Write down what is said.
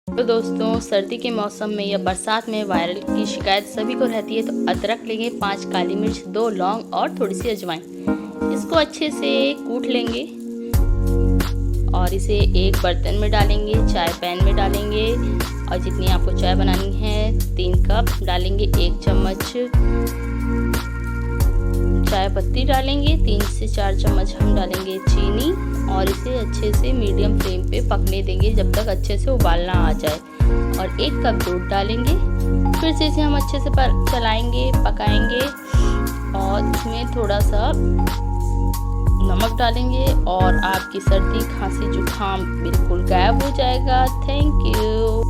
तो दोस्तों, सर्दी के मौसम में या बरसात में वायरल की शिकायत सभी को रहती है। तो अदरक लेंगे, 5 काली मिर्च, 2 लौंग और थोड़ी सी अजवाइन। इसको अच्छे से कूट लेंगे और इसे एक बर्तन में डालेंगे, चाय पैन में डालेंगे और जितनी आपको चाय बनानी है 3 कप डालेंगे। 1 चम्मच चाय पत्ती डालेंगे, 3 से 4 चम्मच हम डालेंगे चीनी और इसे अच्छे से मीडियम फ्लेम पे पकने देंगे जब तक अच्छे से उबालना आ जाए। और 1 कप दूध डालेंगे, फिर से इसे हम अच्छे से चलाएंगे, पकाएंगे और इसमें थोड़ा सा नमक डालेंगे और आपकी सर्दी, खांसी, जुकाम बिल्कुल गायब हो जाएगा। Thank you.